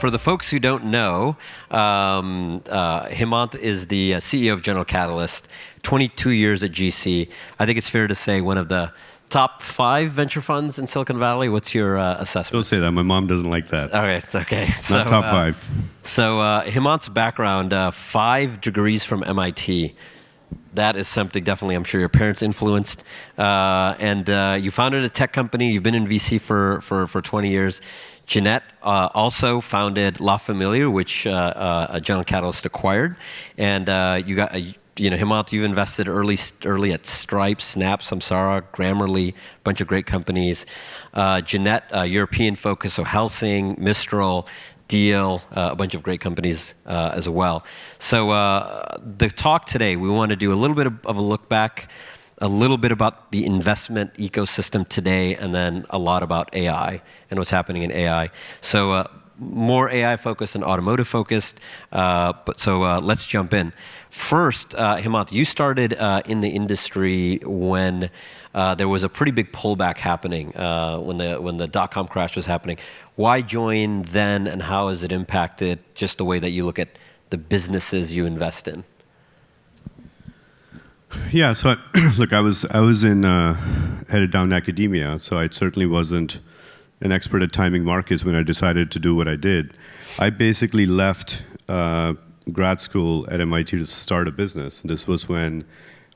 for the folks who don't know, Hemant is the CEO of General Catalyst, 22 years at GC. I think it's fair to say one of the top 5 venture funds in Silicon Valley. What's your assessment? Don't say that. My mom doesn't like that. All right, okay. So, not top 5. So Hemant's background, 5 degrees from MIT. That is something definitely I'm sure your parents influenced. And you founded a tech company. You've been in VC for 20 years. Jeannette also founded La Familia, which General Catalyst acquired. And you got Hemant, you've invested early at Stripe, Snap, Samsara, Grammarly, a bunch of great companies. Jeannette, European focus, so Helsing, Mistral, Deal, a bunch of great companies as well. So the talk today, we want to do a little bit of a look back, a little bit about the investment ecosystem today, and then a lot about AI and what's happening in AI. So more AI focused and automotive focused. So let's jump in. First, Hemant, you started in the industry when there was a pretty big pullback happening when the dot-com crash was happening. Why join then, and how has it impacted just the way that you look at the businesses you invest in? Yeah, so look, I was headed down academia, so I certainly wasn't an expert at timing markets when I decided to do what I did. I basically left grad school at MIT to start a business. This was when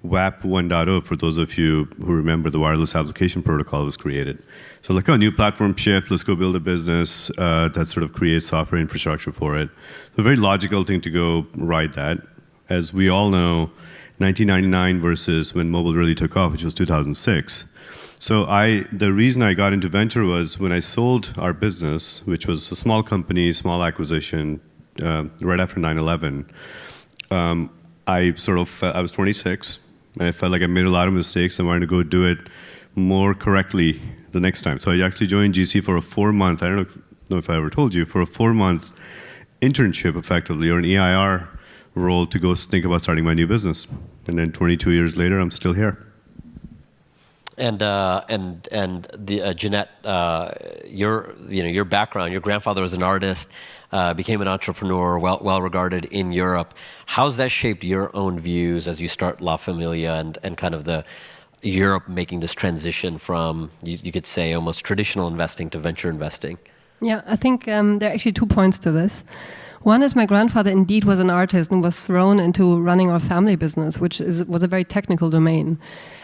WAP 1.0, for those of you who remember, the wireless application protocol was created. So like, a new platform shift, let's go build a business that sort of creates software infrastructure for it. A very logical thing to go ride that. As we all know, 1999 versus when mobile really took off, which was 2006. So the reason I got into venture was when I sold our business, which was a small company, small acquisition, right after 9/11. I was 26, and I felt like I made a lot of mistakes and wanted to go do it more correctly the next time. So I actually joined GC for a 4-month, I don't know if I ever told you, for a 4-month internship effectively, or an EIR role to go think about starting my new business. And then 22 years later, I'm still here. And Jeannette, your background, your grandfather was an artist, became an entrepreneur, well regarded in Europe. How's that shaped your own views as you start La Familia and kind of the Europe making this transition from, you could say, almost traditional investing to venture investing? Yeah, I think there are actually 2 points to this. One is my grandfather indeed was an artist and was thrown into running our family business, which was a very technical domain.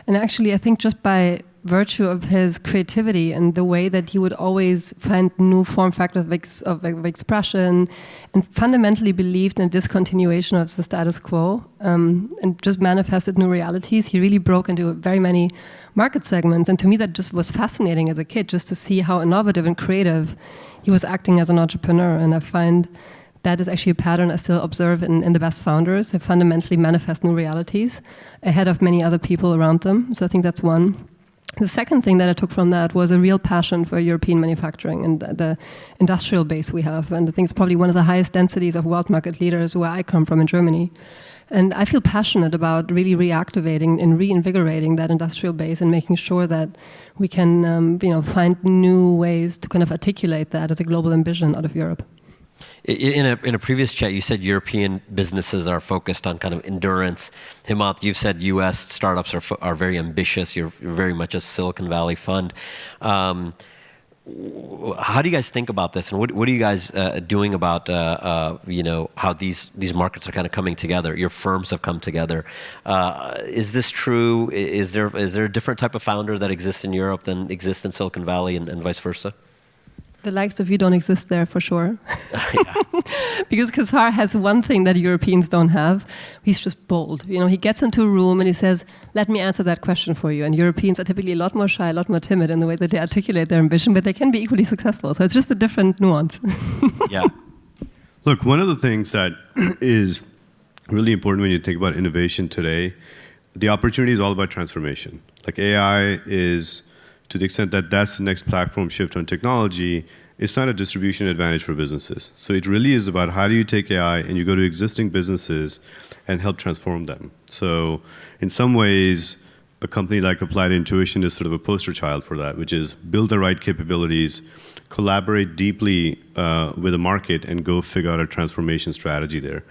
And actually, I think just by virtue of his creativity and the way that he would always find new form factors of expression, and fundamentally believed in discontinuation of the status quo, and just manifested new realities, he really broke into very many market segments. And to me, that just was fascinating as a kid, just to see how innovative and creative he was acting as an entrepreneur. And I find that is actually a pattern I still observe in the best founders. They fundamentally manifest new realities ahead of many other people around them. So I think that's one. The second thing that I took from that was a real passion for European manufacturing and the industrial base we have. And I think it's probably one of the highest densities of world market leaders where I come from in Germany. And I feel passionate about really reactivating and reinvigorating that industrial base and making sure that we can find new ways to kind of articulate that as a global ambition out of Europe. In a previous chat, you said European businesses are focused on kind of endurance. Hemant, you've said U.S. startups are very ambitious. You're very much a Silicon Valley fund. How do you guys think about this, and what are you guys doing about how these markets are kind of coming together? Your firms have come together. Is this true? Is there a different type of founder that exists in Europe than exists in Silicon Valley, and vice versa? The likes of you don't exist there, for sure. Because Qasar has one thing that Europeans don't have. He's just bold. He gets into a room and he says, let me answer that question for you. And Europeans are typically a lot more shy, a lot more timid in the way that they articulate their ambition, but they can be equally successful. So it's just a different nuance. Yeah. Look, one of the things that is really important when you think about innovation today, the opportunity is all about transformation. Like AI is, to the extent that that's the next platform shift on technology, it's not a distribution advantage for businesses. So it really is about how do you take AI and you go to existing businesses and help transform them. So in some ways, a company like Applied Intuition is sort of a poster child for that, which is build the right capabilities, collaborate deeply with the market, and go figure out a transformation strategy there.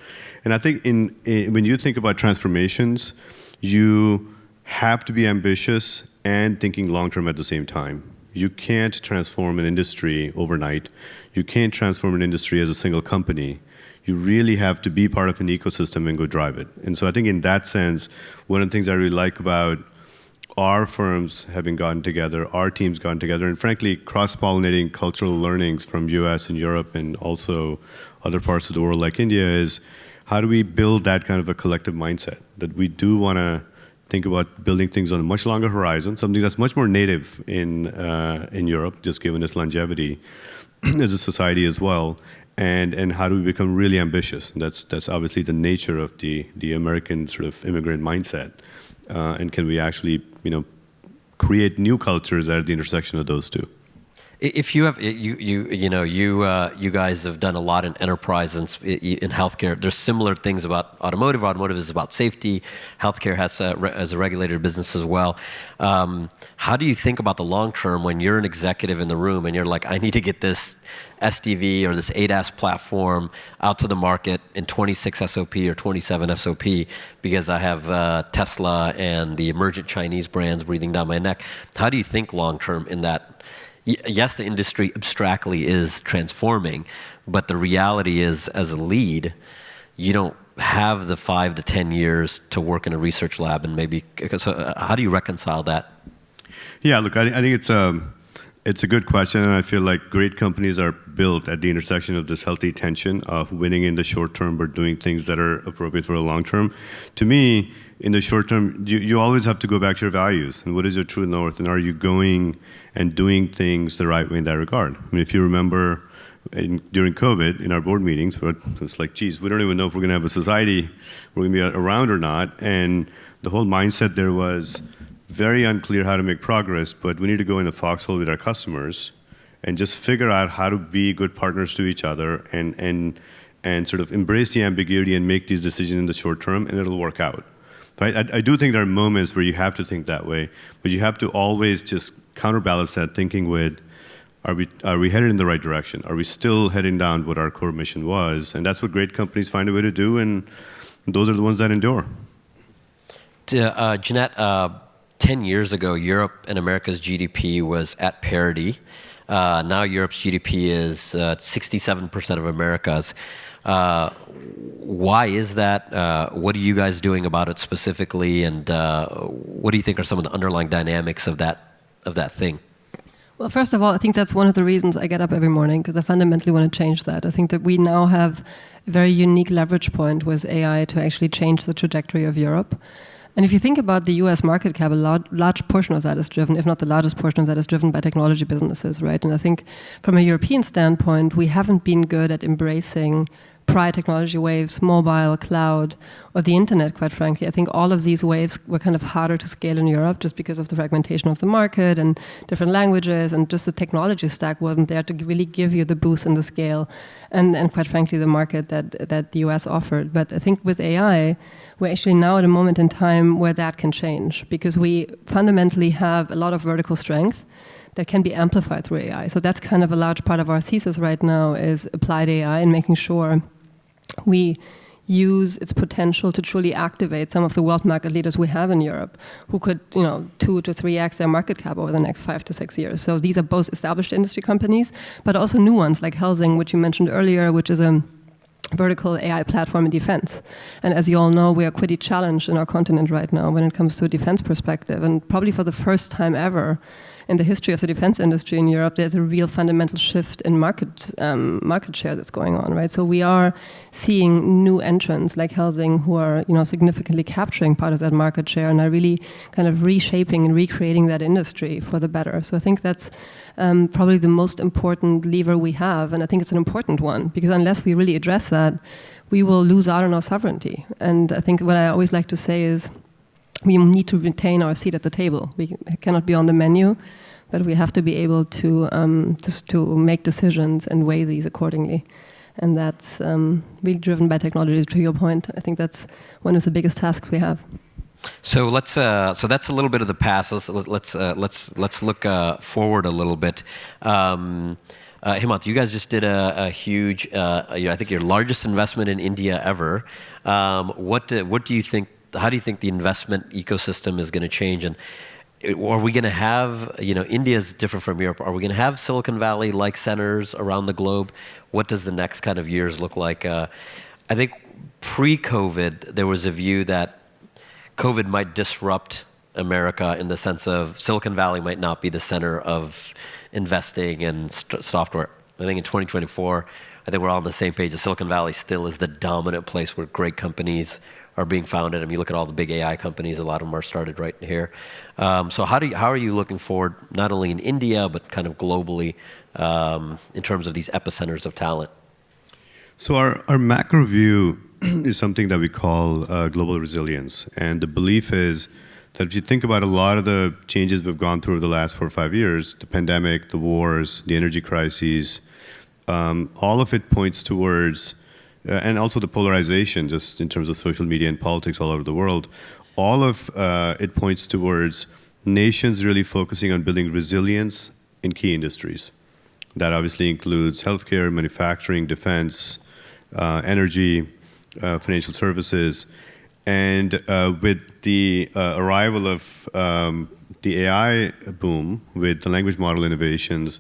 And I think when you think about transformations, you have to be ambitious and thinking long-term at the same time. You can't transform an industry overnight. You can't transform an industry as a single company. You really have to be part of an ecosystem and go drive it. And so I think in that sense, one of the things I really like about our firms having gotten together, our teams gotten together, and frankly, cross-pollinating cultural learnings from US and Europe and also other parts of the world like India is how do we build that kind of a collective mindset that we do want to think about building things on a much longer horizon, something that's much more native in Europe, just given its longevity as a society as well. And how do we become really ambitious? And that's obviously the nature of the American sort of immigrant mindset. And can we actually, create new cultures at the intersection of those two? If you have you guys have done a lot in enterprise and in healthcare. There's similar things about automotive. Automotive is about safety. Healthcare has as a regulated business as well. How do you think about the long term when you're an executive in the room and you're like, I need to get this SDV or this ADAS platform out to the market in 26 SOP or 27 SOP because I have Tesla and the emergent Chinese brands breathing down my neck. How do you think long term in that? Yes, the industry abstractly is transforming, but the reality is, as a lead, you don't have the 5 to 10 years to work in a research lab, and maybe. So, how do you reconcile that? Yeah, look, I think it's a good question, and I feel like great companies are built at the intersection of this healthy tension of winning in the short term, but doing things that are appropriate for the long term. To me, in the short term, you always have to go back to your values and what is your true north, and are you going and doing things the right way in that regard? I mean, if you remember during COVID in our board meetings, it's like, geez, we don't even know if we're going to have a society, we're going to be around or not, and the whole mindset there was very unclear how to make progress, but we need to go in the foxhole with our customers and just figure out how to be good partners to each other and sort of embrace the ambiguity and make these decisions in the short term, and it'll work out. Right? I do think there are moments where you have to think that way, but you have to always just counterbalance that thinking with, are we headed in the right direction? Are we still heading down what our core mission was? And that's what great companies find a way to do, and those are the ones that endure. Jeannette, 10 years ago, Europe and America's GDP was at parity. Now Europe's GDP is 67% of America's. Why is that? What are you guys doing about it specifically? And what do you think are some of the underlying dynamics of that thing? Well, first of all, I think that's one of the reasons I get up every morning, because I fundamentally want to change that. I think that we now have a very unique leverage point with AI to actually change the trajectory of Europe. And if you think about the US market cap, a large portion of that is driven, if not the largest portion of that is driven by technology businesses, right? And I think from a European standpoint, we haven't been good at embracing prior technology waves, mobile, cloud, or the internet, quite frankly. I think all of these waves were kind of harder to scale in Europe just because of the fragmentation of the market and different languages, and just the technology stack wasn't there to really give you the boost and the scale and quite frankly, the market that the US offered. But I think with AI, we're actually now at a moment in time where that can change, because we fundamentally have a lot of vertical strength that can be amplified through AI. So that's kind of a large part of our thesis right now, is applied AI and making sure we use its potential to truly activate some of the world market leaders we have in Europe, who could, 2 to 3x their market cap over the next 5 to 6 years. So these are both established industry companies, but also new ones like Helsing, which you mentioned earlier, which is a vertical AI platform in defense. And as you all know, we are pretty challenged in our continent right now when it comes to a defense perspective. And probably for the first time ever in the history of the defense industry in Europe, there's a real fundamental shift in market share that's going on, right? So we are seeing new entrants like Helsing who are, significantly capturing part of that market share and are really kind of reshaping and recreating that industry for the better. So I think that's probably the most important lever we have, and I think it's an important one, because unless we really address that, we will lose out on our sovereignty. And I think what I always like to say is, we need to retain our seat at the table. We cannot be on the menu, but we have to be able to make decisions and weigh these accordingly. And that's really driven by technology, to your point. I think that's one of the biggest tasks we have. So so that's a little bit of the past. Let's look forward a little bit. Hemant, you guys just did a huge, I think your largest investment in India ever. What do you think? How do you think the investment ecosystem is going to change? And are we going to have, India is different from Europe. Are we going to have Silicon Valley-like centers around the globe? What does the next kind of years look like? I think pre-COVID, there was a view that COVID might disrupt America in the sense of Silicon Valley might not be the center of investing in software. I think in 2024, I think we're all on the same page. Silicon Valley still is the dominant place where great companies are being founded. I mean, you look at all the big AI companies, a lot of them are started right here. So how are you looking forward, not only in India, but kind of globally in terms of these epicenters of talent? So our macro view is something that we call global resilience. And the belief is that if you think about a lot of the changes we've gone through over the last 4 or 5 years, the pandemic, the wars, the energy crises, all of it points towards, and also the polarization, just in terms of social media and politics all over the world, all of it points towards nations really focusing on building resilience in key industries. That obviously includes healthcare, manufacturing, defense, energy, financial services. And with the arrival of the AI boom, with the language model innovations,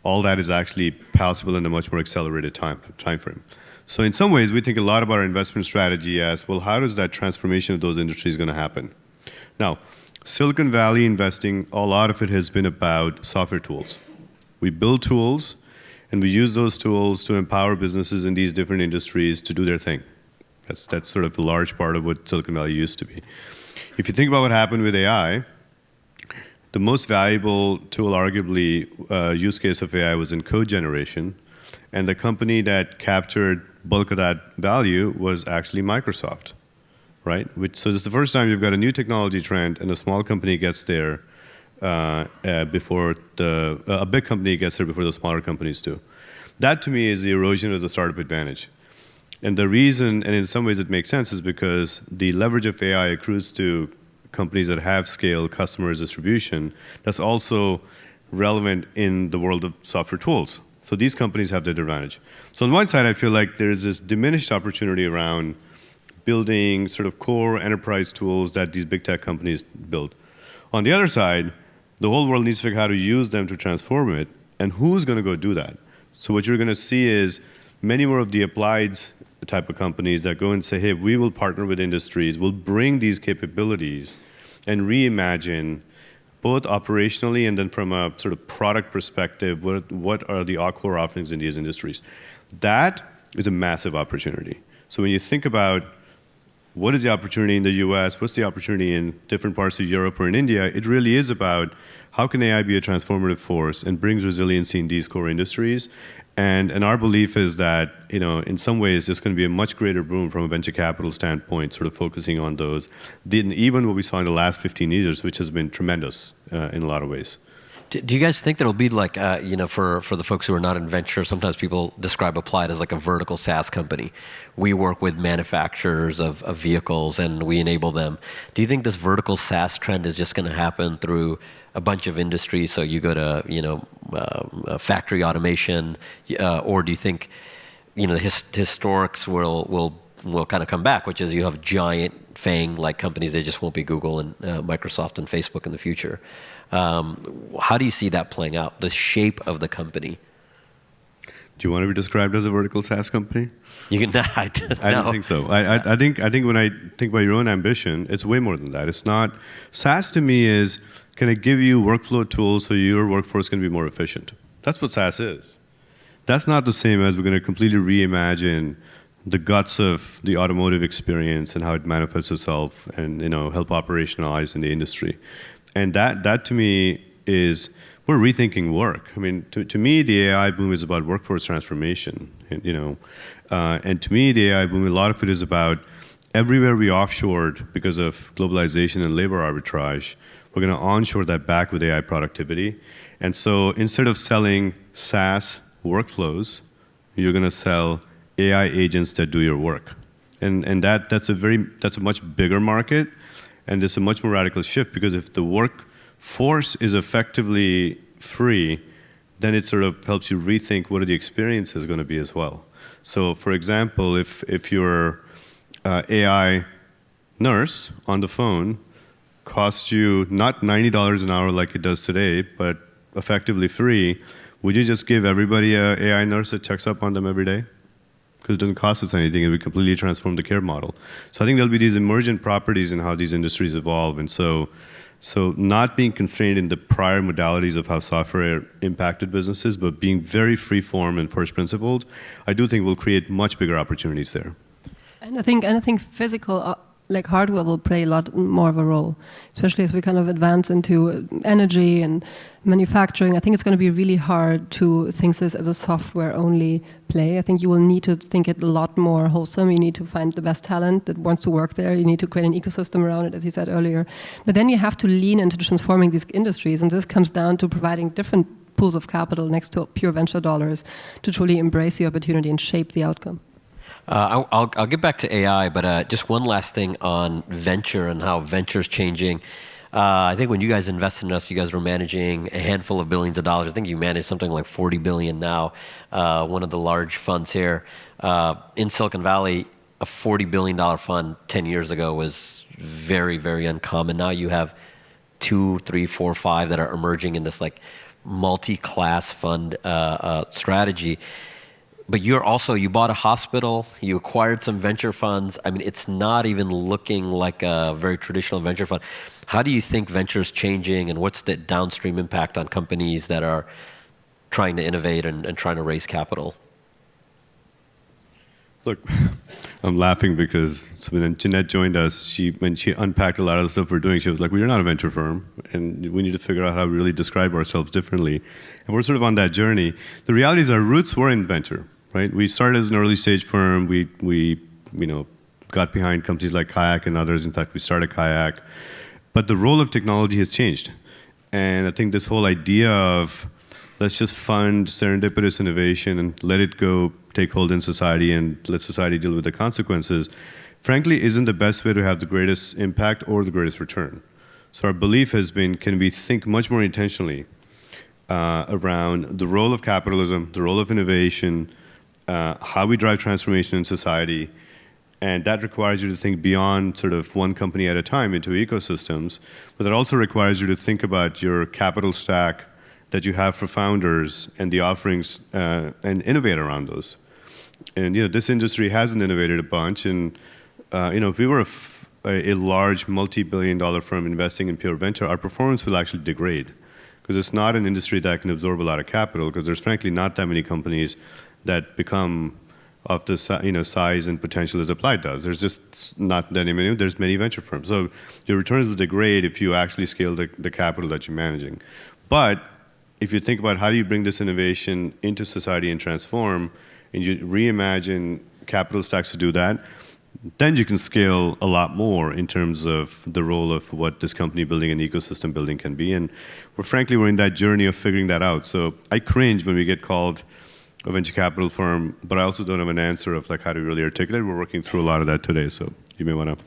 all that is actually possible in a much more accelerated time frame. So in some ways, we think a lot about our investment strategy as, well, how does that transformation of those industries going to happen? Now, Silicon Valley investing, a lot of it has been about software tools. We build tools, and we use those tools to empower businesses in these different industries to do their thing. That's sort of a large part of what Silicon Valley used to be. If you think about what happened with AI, the most valuable tool, arguably, use case of AI was in code generation. And the company that captured bulk of that value was actually Microsoft, right? So it's the first time you've got a new technology trend and a small company gets there before a big company gets there before the smaller companies do. That, to me, is the erosion of the startup advantage. And the reason, and in some ways it makes sense, is because the leverage of AI accrues to companies that have scale, customers, distribution. That's also relevant in the world of software tools. So these companies have that advantage. So on one side, I feel like there's this diminished opportunity around building sort of core enterprise tools that these big tech companies build. On the other side, the whole world needs to figure out how to use them to transform it, and who's going to go do that? So what you're going to see is many more of the applied type of companies that go and say, hey, we will partner with industries, we'll bring these capabilities and reimagine both operationally and then from a sort of product perspective, what are the core offerings in these industries? That is a massive opportunity. So when you think about what is the opportunity in the US, what's the opportunity in different parts of Europe or in India, it really is about how can AI be a transformative force and brings resiliency in these core industries. And our belief is that, in some ways, there's going to be a much greater boom from a venture capital standpoint, sort of focusing on those, than even what we saw in the last 15 years, which has been tremendous in a lot of ways. Do you guys think that it'll be like, for the folks who are not in venture, sometimes people describe Applied as like a vertical SaaS company. We work with manufacturers of vehicles and we enable them. Do you think this vertical SaaS trend is just going to happen through a bunch of industries? So you go to, factory automation, or do you think, the historics will kind of come back, which is you have giant FANG-like companies, they just won't be Google and Microsoft and Facebook in the future. How do you see that playing out, the shape of the company? Do you want to be described as a vertical SaaS company? You can. No. I don't think so. I think when I think about your own ambition, it's way more than that. It's not. SaaS to me is, can it give you workflow tools so your workforce can be more efficient? That's what SaaS is. That's not the same as we're going to completely reimagine the guts of the automotive experience and how it manifests itself and help operationalize in the industry. And that to me is, we're rethinking work. I mean, to me, the AI boom is about workforce transformation. And to me, the AI boom, a lot of it is about everywhere we offshored because of globalization and labor arbitrage, we're going to onshore that back with AI productivity. And so instead of selling SaaS workflows, you're going to sell AI agents that do your work. And that's a much bigger market. And there's a much more radical shift, because if the workforce is effectively free, then it sort of helps you rethink what are the experiences going to be as well. So for example, if your AI nurse on the phone costs you not $90 an hour like it does today, but effectively free, would you just give everybody an AI nurse that checks up on them every day? Because it doesn't cost us anything, and we completely transform the care model. So I think there'll be these emergent properties in how these industries evolve, and so not being constrained in the prior modalities of how software impacted businesses, but being very free-form and first-principled, I do think will create much bigger opportunities there. And I think physical, like hardware, will play a lot more of a role, especially as we kind of advance into energy and manufacturing. I think it's going to be really hard to think this as a software-only play. I think you will need to think it a lot more wholesome. You need to find the best talent that wants to work there. You need to create an ecosystem around it, as you said earlier. But then you have to lean into transforming these industries, and this comes down to providing different pools of capital next to pure venture dollars to truly embrace the opportunity and shape the outcome. I'll get back to AI, but just one last thing on venture and how venture is changing. I think when you guys invested in us, you guys were managing a handful of billions of dollars. I think you manage something like 40 billion now. One of the large funds here in Silicon Valley, a $40 billion fund 10 years ago was very, very uncommon. Now you have 2, 3, 4, 5 that are emerging in this like multi-class fund strategy. But you bought a hospital, you acquired some venture funds. I mean, it's not even looking like a very traditional venture fund. How do you think venture is changing, and what's the downstream impact on companies that are trying to innovate and trying to raise capital? Look, I'm laughing because when Jeannette joined us, when she unpacked a lot of the stuff we're doing, she was like, we're not a venture firm, and we need to figure out how to really describe ourselves differently. And we're sort of on that journey. The reality is our roots were in venture, right? We started as an early stage firm. We got behind companies like Kayak and others. In fact, we started Kayak. But the role of technology has changed. And I think this whole idea of let's just fund serendipitous innovation and let it go take hold in society and let society deal with the consequences, frankly, isn't the best way to have the greatest impact or the greatest return. So our belief has been, can we think much more intentionally around the role of capitalism, the role of innovation, how we drive transformation in society, and that requires you to think beyond sort of one company at a time into ecosystems, but that also requires you to think about your capital stack that you have for founders and the offerings and innovate around those. And this industry hasn't innovated a bunch, and if we were a large multi-billion-dollar firm investing in pure venture, our performance will actually degrade, because it's not an industry that can absorb a lot of capital, because there's frankly not that many companies that become of the size and potential as Applied does. There's just not that many. There's many venture firms. So your returns will degrade if you actually scale the capital that you're managing. But if you think about how do you bring this innovation into society and transform, and you reimagine capital stacks to do that, then you can scale a lot more in terms of the role of what this company building and ecosystem building can be. And we're in that journey of figuring that out. So I cringe when we get called a venture capital firm, but I also don't have an answer of like how to really articulate. We're working through a lot of that today, so you may want to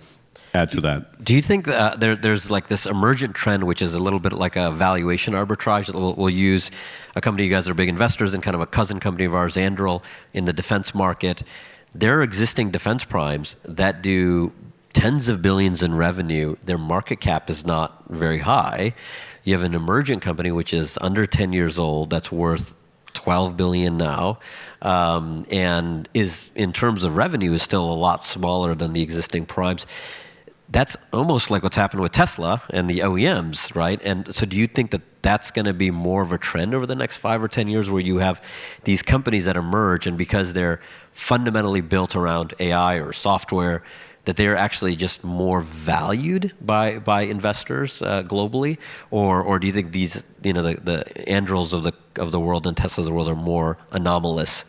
add to that. Do you think that there's like this emergent trend, which is a little bit like a valuation arbitrage? That we'll use a company you guys are big investors in, kind of a cousin company of ours, Anduril, in the defense market. There are existing defense primes that do tens of billions in revenue. Their market cap is not very high. You have an emergent company which is under 10 years old that's worth 12 billion now, and is, in terms of revenue, is still a lot smaller than the existing primes. That's almost like what's happened with Tesla and the OEMs, right? And so do you think that that's going to be more of a trend over the next 5 or 10 years, where you have these companies that emerge, and because they're fundamentally built around AI or software, that they're actually just more valued by investors globally, or do you think these the Andurils of the world and Teslas of the world are more anomalous?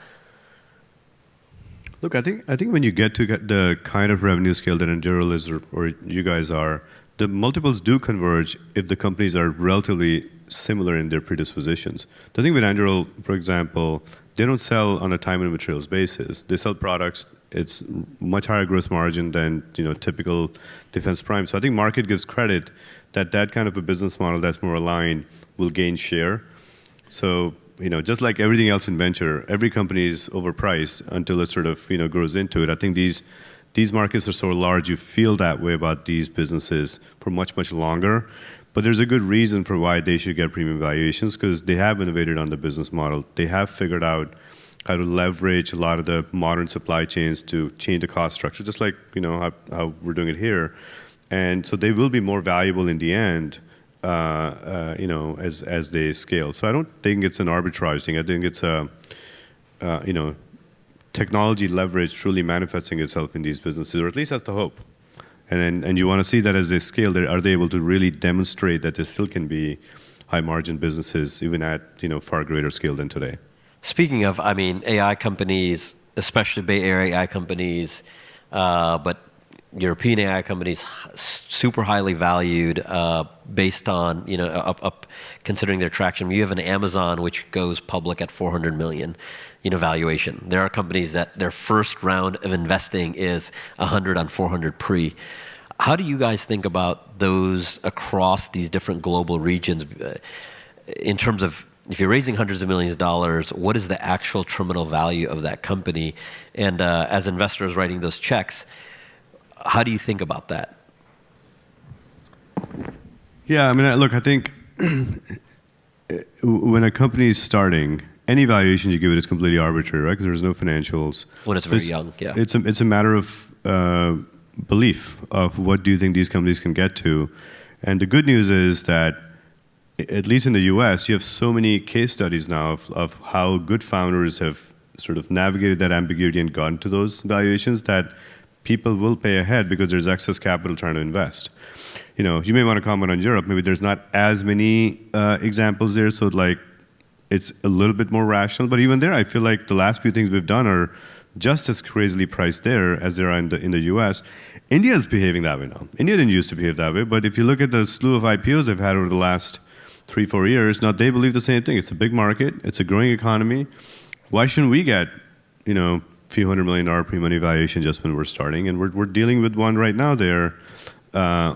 Look, I think when you get to the kind of revenue scale that Anduril is, or you guys are, the multiples do converge if the companies are relatively similar in their predispositions. The thing with Anduril, for example, they don't sell on a time and materials basis. They sell products it's much higher gross margin than typical defense prime. So I think market gives credit that that kind of a business model that's more aligned will gain share. So just like everything else in venture, every company is overpriced until it sort of grows into it. I think these markets are so large, you feel that way about these businesses for much, much longer. But there's a good reason for why they should get premium valuations, because they have innovated on the business model. They have figured out how to leverage a lot of the modern supply chains to change the cost structure, just like how we're doing it here. And so they will be more valuable in the end, as they scale. So I don't think it's an arbitrage thing. I think it's a technology leverage truly manifesting itself in these businesses, or at least that's the hope. And you want to see that as they scale, are they able to really demonstrate that there still can be high margin businesses even at far greater scale than today. Speaking of, AI companies, especially Bay Area AI companies, but European AI companies, super highly valued based on considering their traction. You have an Amazon which goes public at 400 million. Valuation. There are companies that their first round of investing is 100 on 400 pre. How do you guys think about those across these different global regions in terms of, if you're raising hundreds of millions of dollars, what is the actual terminal value of that company? And as investors writing those checks, how do you think about that? Yeah, look, I think when a company is starting, any valuation you give it is completely arbitrary, right? Because there's no financials. When it's very young, yeah. It's a matter of belief of what do you think these companies can get to. And the good news is that, at least in the US, you have so many case studies now of how good founders have sort of navigated that ambiguity and gotten to those valuations that people will pay ahead because there's excess capital trying to invest. You may want to comment on Europe. Maybe there's not as many examples there, so it's a little bit more rational, but even there, I feel like the last few things we've done are just as crazily priced there as they are in the US. India is behaving that way now. India didn't used to behave that way, but if you look at the slew of IPOs they've had over the last 3-4 years, now they believe the same thing. It's a big market. It's a growing economy. Why shouldn't we get, few $100 million pre-money valuation just when we're starting? And we're dealing with one right now there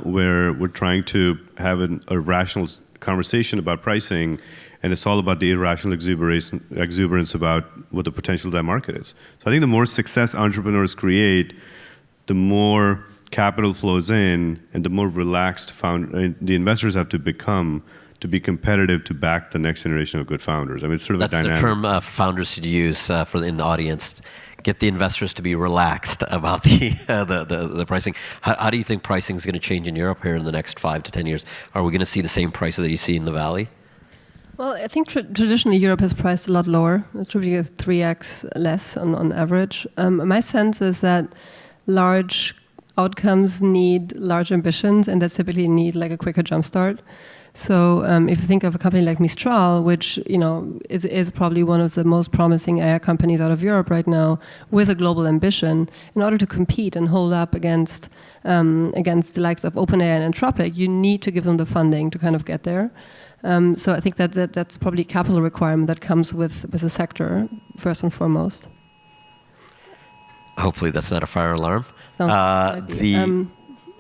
where we're trying to have a rational conversation about pricing, and it's all about the irrational exuberance about what the potential of that market is. So I think the more success entrepreneurs create, the more capital flows in, and the more relaxed the investors have to become to be competitive to back the next generation of good founders. It's sort of That's a dynamic. the term founders should use in the audience. Get the investors to be relaxed about the pricing. How do you think pricing is going to change in Europe here in the next 5 to 10 years? Are we going to see the same prices that you see in the Valley? Well, I think traditionally Europe has priced a lot lower. It's typically 3x less on average. My sense is that large outcomes need large ambitions, and that typically need like a quicker jumpstart. So if you think of a company like Mistral, which is probably one of the most promising AI companies out of Europe right now, with a global ambition, in order to compete and hold up against the likes of OpenAI and Anthropic, you need to give them the funding to kind of get there. So I think that's probably a capital requirement that comes with the sector first and foremost. Hopefully that's not a fire alarm.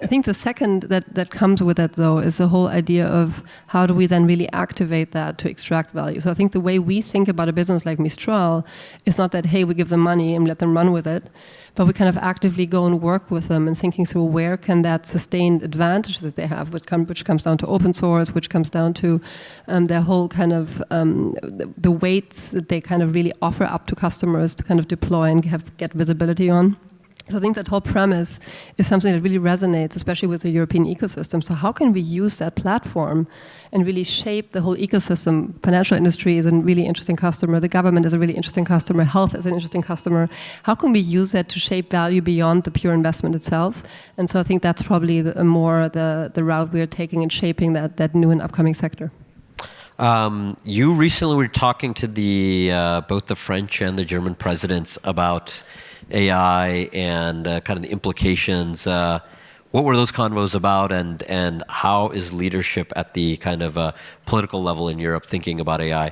I think the second that comes with that, though, is the whole idea of how do we then really activate that to extract value. So I think the way we think about a business like Mistral is not that, hey, we give them money and let them run with it, but we kind of actively go and work with them and thinking through where can that sustained advantages that they have, which comes down to open source, which comes down to their whole kind of the weights that they kind of really offer up to customers to kind of deploy and get visibility on. So I think that whole premise is something that really resonates, especially with the European ecosystem. So how can we use that platform and really shape the whole ecosystem? Financial industry is a really interesting customer. The government is a really interesting customer. Health is an interesting customer. How can we use that to shape value beyond the pure investment itself? And so I think that's probably the route we are taking in shaping that new and upcoming sector. You recently were talking to both the French and the German presidents about AI and kind of the implications. What were those convos about, and how is leadership at the kind of political level in Europe thinking about AI?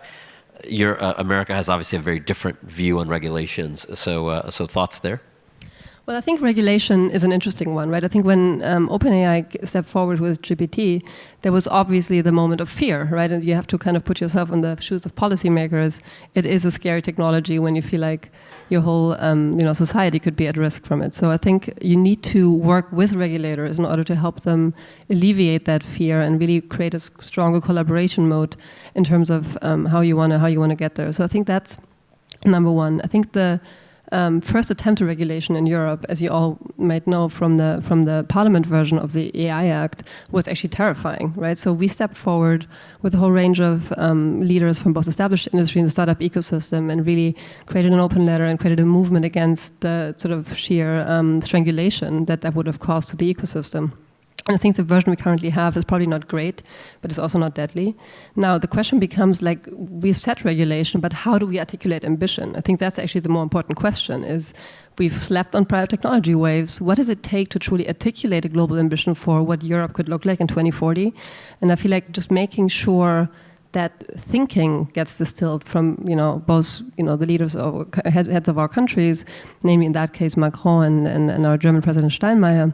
America has obviously a very different view on regulations. So thoughts there? Well, I think regulation is an interesting one, right? I think when OpenAI stepped forward with GPT, there was obviously the moment of fear, right? And you have to kind of put yourself in the shoes of policymakers. It is a scary technology when you feel like your whole society could be at risk from it. So I think you need to work with regulators in order to help them alleviate that fear and really create a stronger collaboration mode in terms of how you want to get there. So I think that's number one. I think the first attempt at regulation in Europe, as you all might know from the Parliament version of the AI Act, was actually terrifying, right? So we stepped forward with a whole range of leaders from both established industry and the startup ecosystem, and really created an open letter and created a movement against the sort of sheer strangulation that would have caused to the ecosystem. And I think the version we currently have is probably not great, but it's also not deadly. Now, the question becomes, like, we've set regulation, but how do we articulate ambition? I think that's actually the more important question, is we've slept on prior technology waves. What does it take to truly articulate a global ambition for what Europe could look like in 2040? And I feel like just making sure that thinking gets distilled from, both, the leaders of heads of our countries, namely in that case Macron and our German President Steinmeier,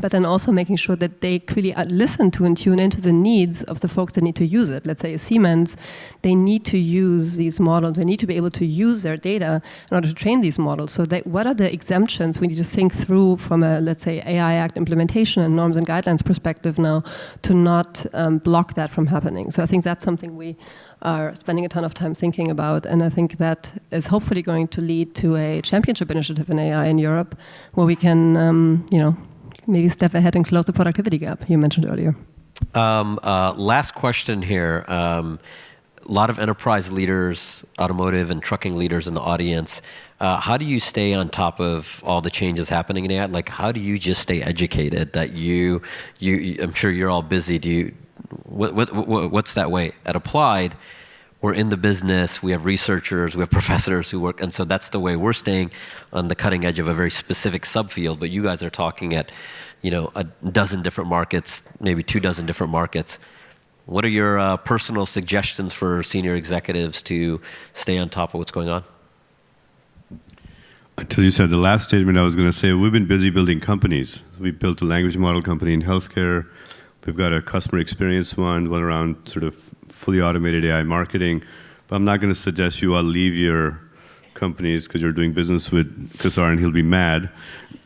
but then also making sure that they really listen to and tune into the needs of the folks that need to use it. Let's say Siemens, they need to use these models. They need to be able to use their data in order to train these models. So what are the exemptions we need to think through from a, let's say, AI Act implementation and norms and guidelines perspective now to not block that from happening? So I think that's something we are spending a ton of time thinking about. And I think that is hopefully going to lead to a championship initiative in AI in Europe where we can, maybe step ahead and close the productivity gap you mentioned earlier. Last question here. A lot of enterprise leaders, automotive and trucking leaders in the audience. How do you stay on top of all the changes happening in AI? Like, how do you just stay educated? That you I'm sure you're all busy. What's that way? At Applied, we're in the business, we have researchers, we have professors who work, and so that's the way we're staying on the cutting edge of a very specific subfield, but you guys are talking at, a dozen different markets, maybe 24 different markets. What are your personal suggestions for senior executives to stay on top of what's going on? Until you said the last statement, I was going to say, we've been busy building companies. We built a language model company in healthcare. We've got a customer experience one around sort of fully automated AI marketing. But I'm not going to suggest you all leave your companies because you're doing business with Qasar and he'll be mad.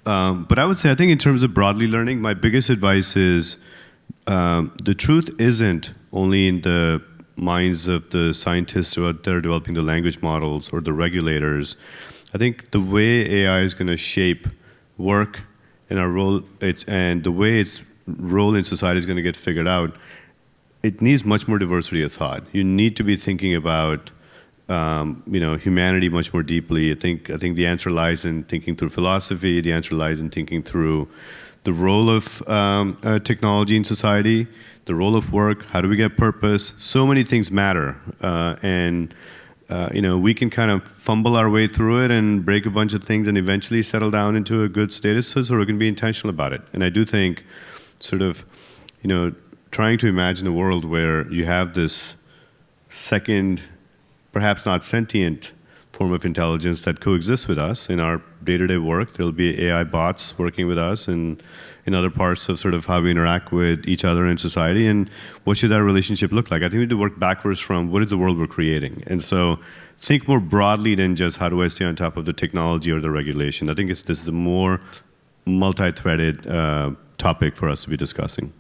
But I would say, I think in terms of broadly learning, my biggest advice is the truth isn't only in the minds of the scientists who are out there developing the language models or the regulators. I think the way AI is going to shape work and our role, and the way its role in society is going to get figured out, it needs much more diversity of thought. You need to be thinking about humanity much more deeply. I think the answer lies in thinking through philosophy. The answer lies in thinking through the role of technology in society, the role of work. How do we get purpose? So many things matter, and we can kind of fumble our way through it and break a bunch of things and eventually settle down into a good status. So we can be intentional about it. And I do think, sort of, trying to imagine a world where you have this second, perhaps not sentient form of intelligence that coexists with us in our day-to-day work. There'll be AI bots working with us and in other parts of sort of how we interact with each other in society, and what should that relationship look like? I think we need to work backwards from what is the world we're creating. And so think more broadly than just how do I stay on top of the technology or the regulation. I think this is a more multi-threaded topic for us to be discussing.